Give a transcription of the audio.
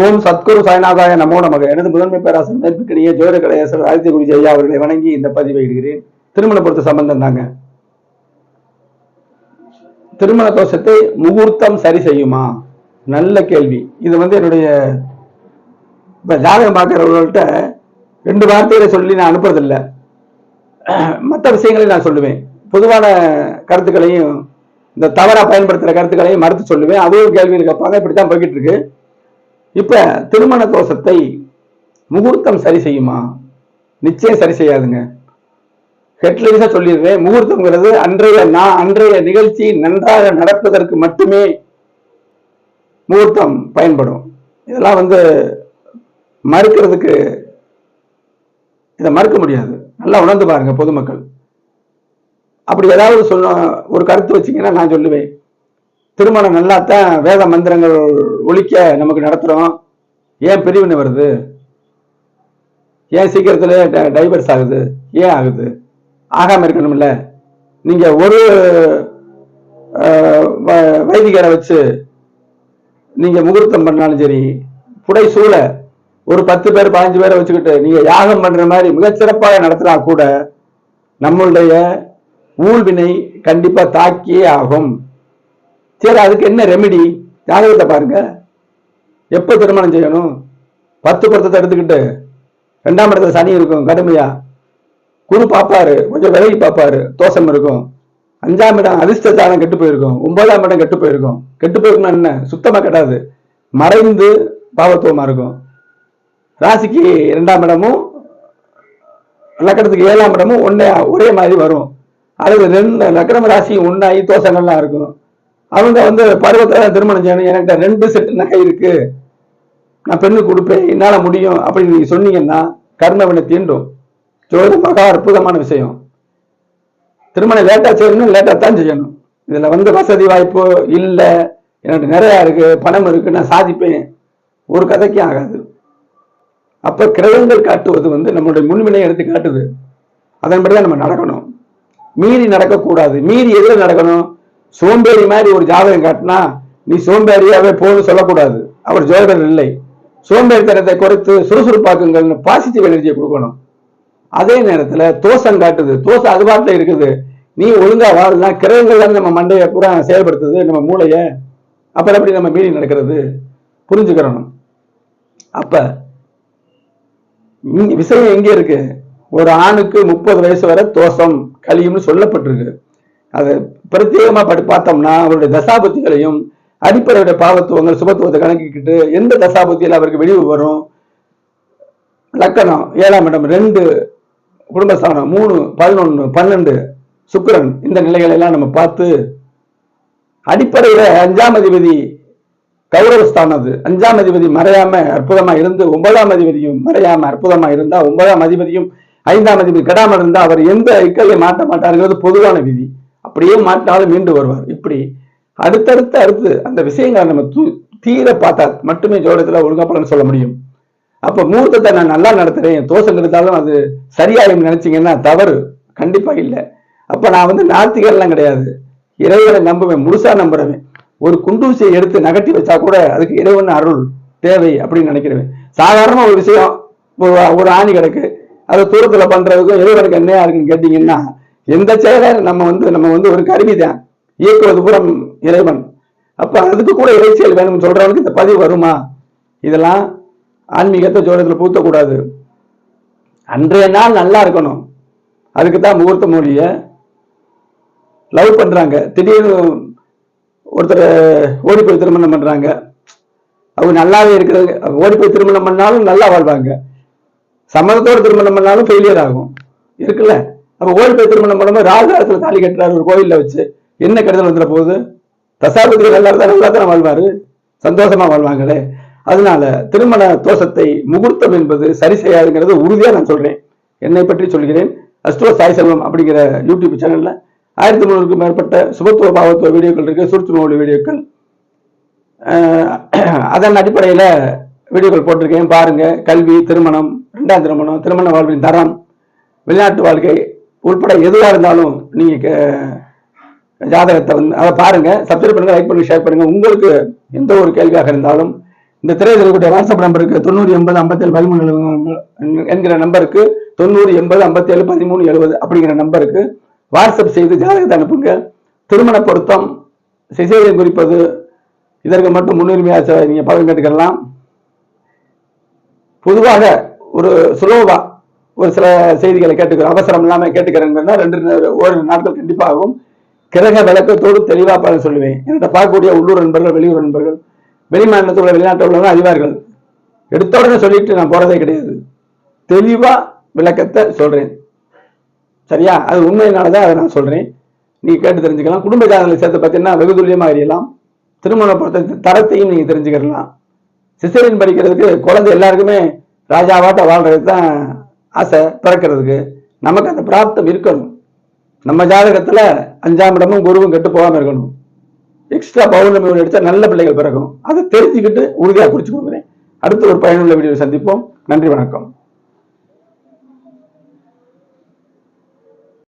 ஓம் சத்குரு சாய்நாதாய நமோ நமக. எனது முதன்மை பேராசிரியர் மேற்பிக்கணிய ஜோதிட கலையரசர் ஆதித்ய குருஜி ஐயா அவர்களை வணங்கி இந்த பதிவை இடுகிறேன். திருமண பொறுத்த சம்பந்தம் தாங்க. திருமண தோஷத்தை முகூர்த்தம் சரி செய்யுமா? நல்ல கேள்வி. இது என்னுடைய இப்ப ஜாதகம் பார்க்கிறவர்கள்ட்ட 2 வார்த்தைகளை சொல்லி நான் அனுப்புறதில்லை. மற்ற விஷயங்களையும் நான் சொல்லுவேன். பொதுவான கருத்துக்களையும் இந்த தவறா பயன்படுத்துற கருத்துக்களையும் மறுத்து சொல்லுவேன். அதுவும் கேள்வி கேட்பாங்க. இப்படித்தான் போய்கிட்டு இருக்கு. இப்ப திருமண தோஷத்தை முகூர்த்தம் சரி செய்யுமா? நிச்சயம் சரி செய்யாதுங்க. ஹெட்லைன்ஸா சொல்லிடுறேன். முகூர்த்தம்ங்கிறது அன்றைய நிகழ்ச்சி நன்றாக நடப்பதற்கு மட்டுமே முகூர்த்தம் பயன்படும். இதெல்லாம் மறுக்கிறதுக்கு இதை மறுக்க முடியாது. நல்லா உணர்ந்து பாருங்க பொதுமக்கள். அப்படி ஏதாவது ஒரு கருத்து வச்சிங்கன்னா நான் சொல்லுவேன், திருமணம் நல்லாத்தான் வேத மந்திரங்கள் ஒழிக்க நமக்கு நடத்துறோம். ஏன் பிரிவினை வருது? ஏன் சீக்கிரத்துல டைவர்ஸ் ஆகுது? ஏன் ஆகுது? ஆகாம இருக்கணும்ல. நீங்க ஒரு வைதிகரை வச்சு நீங்க முகூர்த்தம் பண்ணாலும் சரி, புடை சூழ ஒரு 10 பேர் 15 பேரை வச்சுக்கிட்டு நீங்க யாகம் பண்ற மாதிரி மிகச்சிறப்பாக நடத்தினா கூட நம்மளுடைய ஊழ்வினை கண்டிப்பா தாக்கியே ஆகும். சரி, அதுக்கு என்ன ரெமிடி? ஜாதகத்தை பாருங்க. எப்ப திருமணம் செய்யணும்? 10 பொருத்தத்தை எடுத்துக்கிட்டு 2ஆம் இடத்துல சனி இருக்கும் கடுமையா, குரு பாப்பாரு, கொஞ்சம் விலகி பாப்பாரு, தோஷம் இருக்கும். 5ஆம் இடம் அதிர்ஷ்டத்தானம் கெட்டு போயிருக்கும். 9ஆம் இடம் கெட்டு போயிருக்கும். கெட்டு போயிருக்குன்னா என்ன? சுத்தமா கெட்டாது, மறைந்து பாவத்துவமா இருக்கும். ராசிக்கு 2ஆம் இடமும் லக்கணத்துக்கு 7ஆம் இடமும் ஒரே மாதிரி வரும். அல்லது 2 லக்கணம் ராசியும் ஒன்னாகி தோஷங்கள்லாம் இருக்கும். அவங்க பருவத்தை திருமணம் செய்யணும். என்கிட்ட 2 செட்டு நகை இருக்கு, நான் பெண்ணு கொடுப்பேன், என்னால முடியும் அப்படின்னு நீங்க சொன்னீங்கன்னா கர்மவினை தீண்டும். ஜோதிடம் மகா அற்புதமான விஷயம். திருமணம் லேட்டா செய்யணும், லேட்டா தான் செய்யணும். இதுல வசதி வாய்ப்பு இல்ல, எனக்கு நிறைய இருக்கு, பணம் இருக்கு, நான் சாதிப்பேன், ஒரு கதைக்கு ஆகாது. அப்ப கிரகங்கள் காட்டுவது நம்மளுடைய முன்வினையை எடுத்து காட்டுது. அதன்படிதான் நம்ம நடக்கணும். மீறி நடக்கக்கூடாது. மீறி எதிர நடக்கணும். சோம்பேறி மாதிரி ஒரு ஜாதகம் காட்டினா நீ சோம்பேறியாவே போன்னு சொல்லக்கூடாது. அவர் ஜோதிடர் இல்லை. சோம்பேறித்தனத்தை குறைத்து சுறுசுறுப்பாக்குங்கள்னு பாசிட்டிவ் எனர்ஜியை கொடுக்கணும். அதே நேரத்துல தோஷம் காட்டுது, தோஷம் அது பாட்டுல இருக்குது, நீ ஒழுங்கா வாழ்னா கிரகங்கள் தான் நம்ம மண்டையை பூரா செயல்படுத்துது, நம்ம மூளைய. அப்புறம் எப்படி நம்ம மீறி நடக்கிறது? புரிஞ்சுக்கிறணும். அப்ப விஷயம் எங்க இருக்கு? ஒரு ஆணுக்கு 30 வயசு வரை தோஷம் கலியும்னு சொல்லப்பட்டிருக்கு. அதை பிரத்யேகமா பார்த்தோம்னா அவருடைய தசாபத்திகளையும் அடிப்படையுடைய பாவத்துவங்கள் சுபத்துவத்தை கணக்கிக்கிட்டு எந்த தசாபத்தியில் அவருக்கு வெளிவு வரும், லக்கணம் 7ஆம் இடம் 2 குடும்பஸ்தானம் 3 11 12 சுக்கிரன், இந்த நிலைகளை எல்லாம் நம்ம பார்த்து அடிப்படையில 5ஆம் அதிபதி கௌரவஸ்தானம், அது 5ஆம் அதிபதி மறையாம அற்புதமா இருந்து 9ஆம் அதிபதியும் மறையாம அற்புதமா இருந்தா, 9ஆம் அதிபதியும் 5ஆம் அதிபதி கெடாம இருந்தா அவர் எந்த இக்கல்லை மாட்ட மாட்டாருங்கிறது பொதுவான விதி. அப்படியே மாட்டினாலும் மீண்டு வருவார். இப்படி அடுத்து அந்த விஷயங்களை நம்ம தீர பார்த்தா மட்டுமே ஜோடத்துல ஒழுங்கா பலன் சொல்ல முடியும். அப்ப முகூர்த்தத்தை நான் நல்லா நடத்துறேன், தோஷம் இருந்தாலும் அது சரியாயும் நினைச்சீங்கன்னா தவறு கண்டிப்பா இல்லை. அப்ப நான் நாத்திகர்லாம் கிடையாது, இறைவனை நம்புவேன், முழுசா நம்புறேன். ஒரு குண்டூசியை எடுத்து நகட்டி வச்சா கூட அதுக்கு இறைவன் அருள் தேவை அப்படின்னு நினைக்கிறேன். சாதாரண ஒரு விஷயம், ஒரு ஆணி கிடக்கு, அதை தூரத்துல பண்றதுக்கும் இறைவனுக்கு என்னையா இருக்குன்னு கேட்டீங்கன்னா, எந்த செயலை நம்ம ஒரு கருவி தான், இயக்குவது புறம் இறைவன். அப்ப அதுக்கு கூட இறைச்சியல் வேணும்னு சொல்றவனுக்கு இந்த பதிவு வருமா? இதெல்லாம் ஆன்மீகத்தை ஜோடத்துல பூத்தக்கூடாது. அன்றைய நாள் நல்லா இருக்கணும். அதுக்குதான் முகூர்த்த மொழிய லவ் பண்றாங்க, திடீர்னு ஒருத்தர் ஓடி போய் திருமணம் பண்றாங்க, அவங்க நல்லாவே இருக்கிறது. ஓடி போய் திருமணம் பண்ணாலும் நல்லா வாழ்வாங்க, சம்மதத்தோடு திருமணம் பண்ணாலும் ஃபெயிலியர் ஆகும் இருக்குல்ல. அப்ப ஓடி போய் திருமணம் பண்ணும்போது ராஜகாலத்துல தாலி கட்டுறாரு ஒரு கோயில்ல வச்சு, என்ன கெடுதல் வந்துட போகுது? தசாபதிகள் நல்லா தான் வாழ்வாரு, சந்தோஷமா வாழ்வாங்களே. அதனால திருமண தோஷத்தை முகூர்த்தம் என்பது சரி செய்யாதுங்கிறது உறுதியா நான் சொல்றேன். என்னை பற்றி சொல்கிறேன். அஸ்ட்ரோ சாய் செல்வம் அப்படிங்கிற யூடியூப் சேனல்ல 1300க்கும் மேற்பட்ட சுபத்துவ பாவத்துவ வீடியோக்கள் இருக்கு, சூட்சும வீடியோக்கள். அதன் அடிப்படையில வீடியோக்கள் போட்டிருக்கேன், பாருங்க. கல்வி, திருமணம், 2ஆம் திருமணம், திருமண வாழ்வின் தரம், வெளிநாட்டு வாழ்க்கை உள்பட எதுவாக இருந்தாலும் நீங்க ஜாதகத்தை அதை பாருங்க, சப்ஸ்கிரைப் பண்ணுங்க, லைக் பண்ணுங்க, ஷேர் பண்ணுங்க. உங்களுக்கு எந்த ஒரு கேள்வியாக இருந்தாலும் இந்த திரையில் இருக்கக்கூடிய வாட்ஸ்அப் நம்பருக்கு 9080571370 என்கிற நம்பருக்கு 9080571370 அப்படிங்கிற நம்பருக்கு வாட்ஸ்அப் செய்து ஜாதகத்தை அனுப்புங்க. திருமண பொருத்தம், சிசேரியன் குறிப்பது, இதற்கு மட்டும் முன்னுரிமையாக நீங்க பலன் கேட்டுக்கலாம். பொதுவாக ஒரு சுலோவா ஒரு சில செய்திகளை கேட்டுக்கிறோம், அவசரம் இல்லாம கேட்டுக்கிறேங்கன்னா 2 நாட்கள் கண்டிப்பாகும். கிரக விளக்கத்தோடு தெளிவா பலன் சொல்லுவேன். என்கிட்ட பார்க்கக்கூடிய உள்ளூர் நண்பர்கள், வெளியூர் நண்பர்கள், வெளிமாநிலத்தில் உள்ள வெளிநாட்டில் உள்ளவங்க அறிவார்கள். எடுத்த உடனே சொல்லிட்டு நான் போறதே கிடையாது. தெளிவா விளக்கத்தை சொல்றேன். சரியா? அது உண்மையினாலதான் அதை நான் சொல்றேன். நீ கேட்டு தெரிஞ்சுக்கலாம். குடும்ப ஜாதகங்களை சேர்த்து பார்த்தீங்கன்னா வெகு துல்லியமா அறியலாம். திருமண பொருத்த தரத்தையும் நீங்க தெரிஞ்சுக்கலாம். சிசேரியன் படிக்கிறதுக்கு குழந்தை எல்லாருக்குமே ராஜாவாட்ட வாழ்றதுக்கு தான் ஆசை, பிறக்கிறதுக்கு. நமக்கு அந்த பிராப்தம் இருக்கணும். நம்ம ஜாதகத்துல 5ஆம் இடமும் குருவும் கெட்டு போகாம இருக்கணும். எக்ஸ்ட்ரா பௌர்ணமி எடுத்தா நல்ல பிள்ளைகள் பிறக்கும். அதை தெரிஞ்சுக்கிட்டு உறுதியாக குறிச்சு கொடுக்குறேன். அடுத்து ஒரு பயனுள்ள வீடியோ சந்திப்போம். நன்றி, வணக்கம்.